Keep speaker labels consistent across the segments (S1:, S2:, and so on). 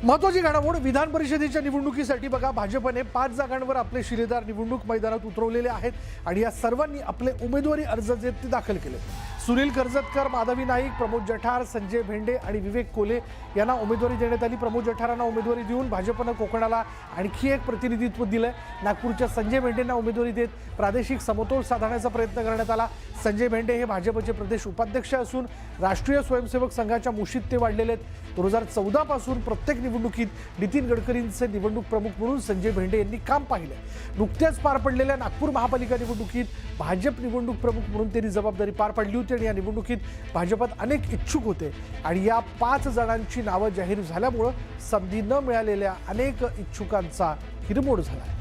S1: महत्त्वाची घडामोड विधान परिषदेच्या निवडणुकीसाठी बघा, भाजपने 5 जागांवर आपले शिलेदार निवडणूक मैदानात उतरवलेले आहेत आणि या सर्वांनी आपले उमेदवारी अर्ज जे ते दाखल केले। सुनील कर्जतकर, माधवी नाईक, प्रमोद जठार, संजय भेंडे आणि विवेक कोले यांना उमेदवारी देण्यात आली। प्रमोद जठारांना उमेदवारी देऊन भाजपने कोकणाला आणखी एक प्रतिनिधित्व दिले। नागपूरच्या संजय भेंडेंना उमेदवारी देत प्रादेशिक समतोल साधण्याचा प्रयत्न करण्यात आला। संजय भेंडे हे भाजपचे प्रदेश उपाध्यक्ष असून राष्ट्रीय स्वयंसेवक संघाच्या मुशीत ते वाढलेले आहेत। 2014 पासून प्रत्येक निवडणुकीत नितीन गडकरींचे निवडणूक प्रमुख म्हणून संजय भेंडे यांनी काम पाहिले। नुकत्याच पार पडलेल्या नागपूर महापालिका निवडणुकीत भाजप निवडणूक प्रमुख म्हणून त्यांनी जबाबदारी पार पाडली होती आणि या निवडणुकीत भाजपात अनेक इच्छुक होते आणि या 5 जणांची नावे जाहीर झाल्यामुळे संधी न मिळालेल्या अनेक इच्छुकांचा हिरमोड झाला।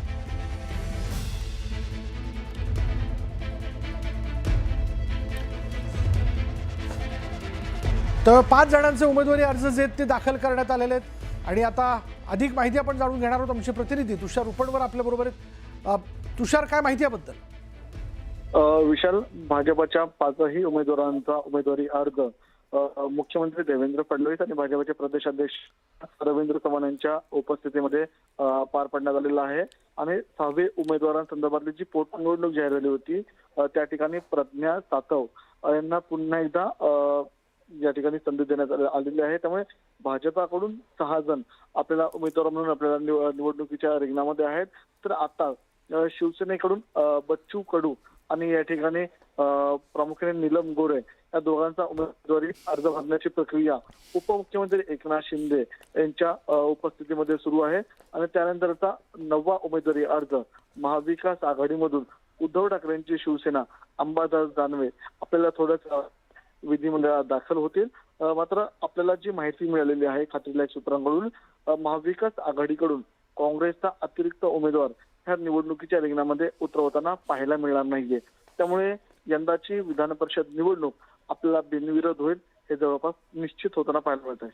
S1: तर 5 जणांचे उमेदवारी अर्ज जे ते दाखल करण्यात आलेले आहेत आणि आता अधिक माहिती आपण जाणून घेणार आहोत। आमचे प्रतिनिधी तुषार उपणवर आपल्या बरोबर आहेत। तुषार, काय माहिती याबद्दल?
S2: विशाल, भाजपच्या 5ही उमेदवारांचा उमेदवारी अर्ज मुख्यमंत्री देवेंद्र फडणवीस आणि भाजपचे प्रदेशाध्यक्ष रवींद्र चव्हाण यांच्या उपस्थितीमध्ये पार पाडण्यात आलेला आहे आणि 6वे उमेदवारांसंदर्भातली जी पोटनिवडणूक जाहीर झाली होती त्या ठिकाणी प्रज्ञा सातव यांना पुन्हा एकदा या ठिकाणी संधी देण्यात आलेली आहे। त्यामुळे भाजपाकडून 6 जण आपल्याला उमेदवार म्हणून आपल्याला निवडणुकीच्या रिंगणामध्ये आहेत। तर आता शिवसेनेकडून बच्चू कडू आणि या ठिकाणी प्रामुख्याने नीलम गोरे या दोघांचा उमेदवारी अर्ज भरण्याची प्रक्रिया उपमुख्यमंत्री एकनाथ शिंदे यांच्या उपस्थितीमध्ये सुरू आहे आणि त्यानंतरचा 9वा उमेदवारी अर्ज महाविकास आघाडीमधून उद्धव ठाकरेंची शिवसेना अंबादास दानवे आपल्याला थोडंच विधिमंडळात दाखल होतील। मात्र आपल्याला जी माहिती मिळालेली आहे खात्रीलायक सूत्रांकडून महाविकास आघाडीकडून काँग्रेसचा अतिरिक्त उमेदवार ह्या निवडणुकीच्या रिंगणामध्ये उतरवताना पाहायला मिळणार नाहीये। त्यामुळे यंदाची विधान परिषद निवडणूक आपल्याला बिनविरोध होईल हे जवळपास निश्चित होताना पाहायला मिळत
S1: आहे।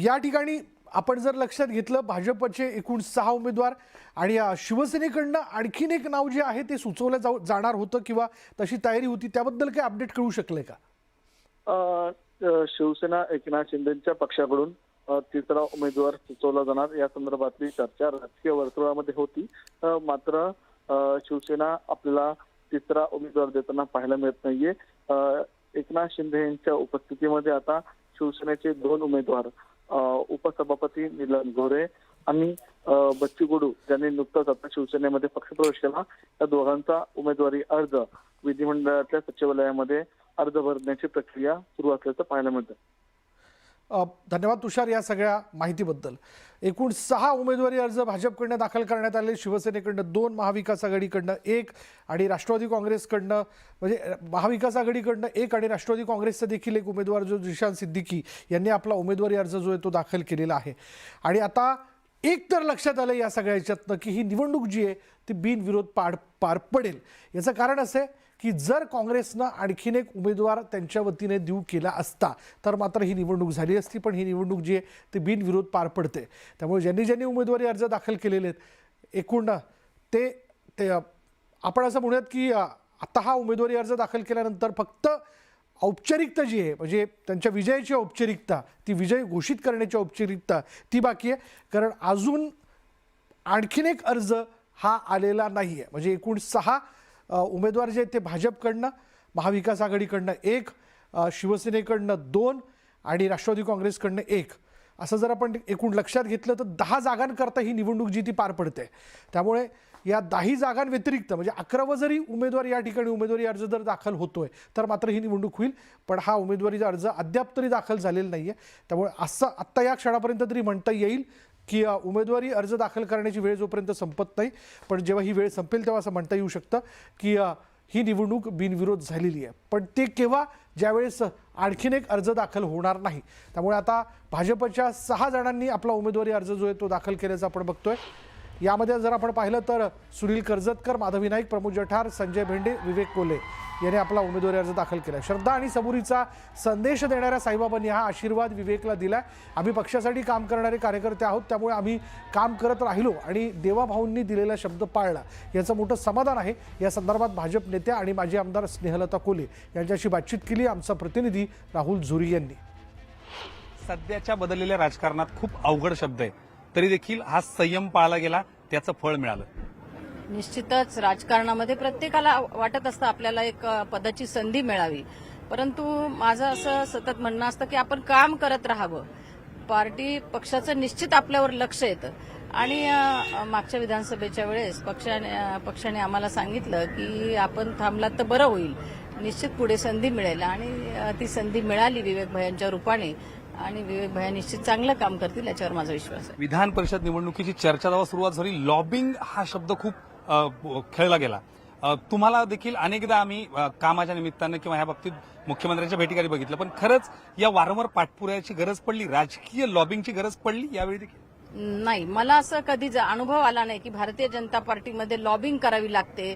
S1: या ठिकाणी आपण जर लक्षात घेतलं, भाजपचे एकूण 6 उमेदवार आणि शिवसेनेकडनं आणखीन एक नाव जे आहे ते सुचवलं जाणार होतं किंवा तशी तयारी होती, त्याबद्दल काही अपडेट कळू शकले का?
S2: शिवसेना एकनाथ शिंदेच्या पक्षाकडून 3रा उमेदवार सुचवला जाणार या संदर्भातली चर्चा राजकीय वर्तुळामध्ये होती। मात्र शिवसेना आपल्याला 3रा उमेदवार देताना पाहायला मिळत नाहीये। एकनाथ शिंदे यांच्या उपस्थितीमध्ये आता शिवसेनेचे 2 उमेदवार उपसभापती नीलम गोरे आणि बच्चू कडू ज्यांनी नुकताच आता शिवसेनेमध्ये पक्षप्रवेश केला, या दोघांचा उमेदवारी अर्ज विधिमंडळाच्या सचिवालयामध्ये अर्ज भरण्याची प्रक्रिया सुरू असल्याचं पाहायला मिळतं।
S1: धन्यवाद तुषार या सगळ्या माहितीबद्दल। एकूण 6 उमेदवारी अर्ज भाजपकडनं दाखल करण्यात आले। शिवसेनेकडनं 2, महाविकास आघाडीकडनं 1 आणि राष्ट्रवादी काँग्रेसकडनं म्हणजे महाविकास आघाडीकडनं 1 आणि राष्ट्रवादी काँग्रेसचा देखील एक उमेदवार जो जिशान सिद्दीकी यांनी आपला उमेदवारी अर्ज जो आहे तो दाखल केलेला आहे। आणि आता एक तर लक्षात आलं या सगळ्या ह्याच्यातनं की ही निवडणूक जी आहे ती बिनविरोध पार पडेल। याचं कारण असं आहे की जर काँग्रेसनं आणखीन एक उमेदवार त्यांच्या वतीने देऊ केला असता तर मात्र ही निवडणूक झाली असती, पण ही निवडणूक जी आहे ती बिनविरोध पार पडते। त्यामुळे ज्यांनी उमेदवारी अर्ज दाखल केलेले आहेत एकूण ते आपण असं म्हणूयात की आता हा उमेदवारी अर्ज दाखल केल्यानंतर फक्त औपचारिकता जी आहे म्हणजे त्यांच्या विजयाची औपचारिकता, ती विजय घोषित करण्याची औपचारिकता ती बाकी आहे। कारण अजून आणखीन एक अर्ज हा आलेला नाही आहे। म्हणजे एकूण 6 उमेदवार जे आहेत ते भाजपकडनं, महाविकास आघाडीकडनं 1, शिवसेनेकडनं 2 आणि राष्ट्रवादी काँग्रेसकडनं 1 असं जर आपण एकूण लक्षात घेतलं तर 10 जागांकरता ही निवडणूक जी ती पार पडते। त्यामुळे या 10 जागांव्यतिरिक्त म्हणजे 11वा जरी उमेदवार या ठिकाणी उमेदवारी अर्ज जर दाखल होतोय तर मात्र ही निवडणूक होईल, पण हा उमेदवारीचा अर्ज अद्याप तरी दाखल झालेला नाही आहे। त्यामुळे असं आत्ता या क्षणापर्यंत तरी म्हणता येईल की उमेदवारी अर्ज दाखल करण्याची वेळ जोपर्यंत संपत नाही, पण जेव्हा ही वेळ संपेल तेव्हा असं म्हणता येऊ शकतं की ही निवडणूक बिनविरोध झालेली आहे। पण ते केव्हा, ज्यावेळेस आणखीन एक अर्ज दाखल होणार नाही। त्यामुळे आता भाजपच्या 6 जणांनी आपला उमेदवारी अर्ज जो आहे तो दाखल केल्याचं आपण बघतोय। यामध्ये जर आपण पाहिलं तर सुनील कर्जतकर, माधवी नाईक, प्रमोद जठार, संजय भेंडे, विवेक कोले यांनी आपला उमेदवारी अर्ज दाखल केला। श्रद्धा आणि सबुरीचा संदेश देणाऱ्या साईबाबांनी हा आशीर्वाद विवेकला दिला। आम्ही पक्षासाठी काम करणारे कार्यकर्ते आहोत, त्यामुळे आम्ही काम करत राहिलो आणि देवाभाऊंनी दिलेला शब्द पाळला, याचं मोठं समाधान आहे। या संदर्भात भाजप नेत्या आणि माजी आमदार स्नेहलता कोले यांच्याशी बातचीत केली आमचा प्रतिनिधी राहुल झुरी यांनी।
S3: सध्याच्या बदललेल्या राजकारणात खूप अवघड शब्द आहे, तरी देखील हा संयम पाळला गेला, त्याचं फळ मिळालं.
S4: निश्चितच राजकारणामध्ये प्रत्येकाला वाटत असतं आपल्याला एक पदाची संधी मिळावी, परंतु माझं असं सतत म्हणणं असतं की आपण काम करत राहावं. पार्टी पक्षाचं निश्चित आपल्यावर लक्ष येतं आणि मागच्या विधानसभेच्या वेळेस पक्षाने आम्हाला सांगितलं की आपण थांबलात तर बरं होईल, निश्चित पुढे संधी मिळेल आणि ती संधी मिळाली विवेक भैयांच्या रूपाने आणि विवेक भैया निश्चित चांगलं काम करतील याच्यावर माझा विश्वास आहे.
S3: विधान परिषद निवडणुकीची चर्चा जेव्हा सुरुवात झाली, लॉबिंग हा शब्द खूप खेळला गेला. तुम्हाला देखील अनेकदा आम्ही कामाच्या निमित्तानं किंवा ह्या बाबतीत मुख्यमंत्र्यांच्या भेटीगाडी बघितलं, पण खरंच या वारंवार पाठपुराव्याची गरज पडली, राजकीय लॉबिंगची गरज पडली यावेळी देखील?
S4: नाही, मला असं कधी अनुभव आला नाही की भारतीय जनता पार्टीमध्ये लॉबिंग करावी लागते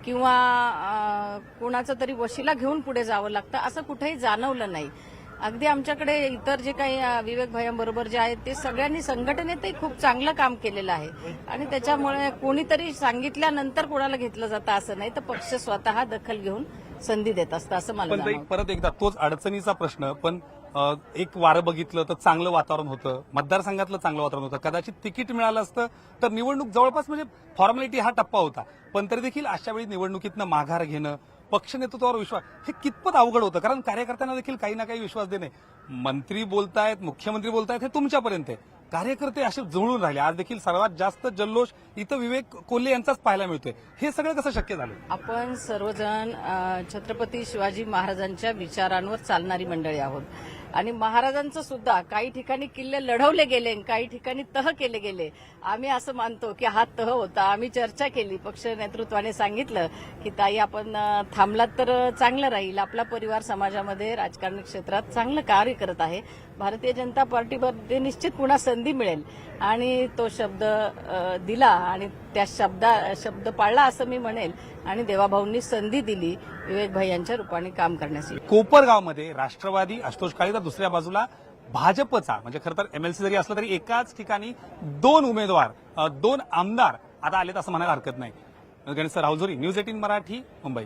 S4: किंवा कुणाचा तरी वशिला घेऊन पुढे जावं लागतं, असं कुठेही जाणवलं नाही. अगदी आमच्याकडे इतर जे काही विवेक भैयांबरोबर जे आहेत ते सगळ्यांनी संघटनेतही खूप चांगलं काम केलेलं आहे आणि त्याच्यामुळे कोणीतरी सांगितल्यानंतर कोणाला घेतलं जातं असं नाही, तर पक्ष स्वतः दखल घेऊन संधी देत असतं असं मला
S3: पण ताई,
S4: जाणवतं.
S3: परत एकदा तोच अडचणीचा प्रश्न. पण एक वारं बघितलं तर चांगलं वातावरण होतं, मतदारसंघातलं चांगलं वातावरण होतं, कदाचित तिकीट मिळालं असतं तर निवडणूक जवळपास म्हणजे फॉर्मॅलिटी हा टप्पा होता. पण तरी देखील अशा वेळी निवडणुकीतनं माघार घेणं, पक्ष नेतृत्वावर विश्वास, हे कितपत अवघड होतं? कारण कार्यकर्त्यांना देखील काही ना काही विश्वास देणे, मंत्री बोलतायत, मुख्यमंत्री बोलतायत, हे तुमच्यापर्यंत आहे. कार्यकर्ते असे जुळून राहिले. आज देखील सर्वात जास्त जल्लोष इथं विवेक कोल्हे यांचाच पाहायला मिळतोय. हे सगळं कसं शक्य झालं?
S4: आपण सर्वजण छत्रपती शिवाजी महाराजांच्या विचारांवर चालणारी मंडळी आहोत आणि महाराजांचं सुद्धा काही ठिकाणी किल्ले लढवले गेले, काही ठिकाणी तह केले गेले. आम्ही असं मानतो की हा तह होता. आम्ही चर्चा केली, पक्ष नेतृत्वाने सांगितलं की ताई आपण थांबलात तर चांगलं राहील, आपला परिवार समाजामध्ये राजकारण क्षेत्रात चांगलं कार्य करत आहे, भारतीय जनता पार्टीमध्ये निश्चित पुन्हा संधी मिळेल आणि तो शब्द दिला आणि त्या शब्द पाळला असं मी म्हणेल आणि देवाभाऊंनी संधी दिली विवेक भैयांच्या रूपाने काम करण्यासाठी.
S3: कोपरगावमध्ये राष्ट्रवादी आशुतोष काळे तर दुसऱ्या बाजूला भाजपचा, म्हणजे खरं तर एमएलसी जरी असलं तरी एकाच ठिकाणी दोन उमेदवार, दोन आमदार आता आलेत असं म्हणायला हरकत नाही. गणेश राहुल झोरी, न्यूज 18 मराठी, मुंबई.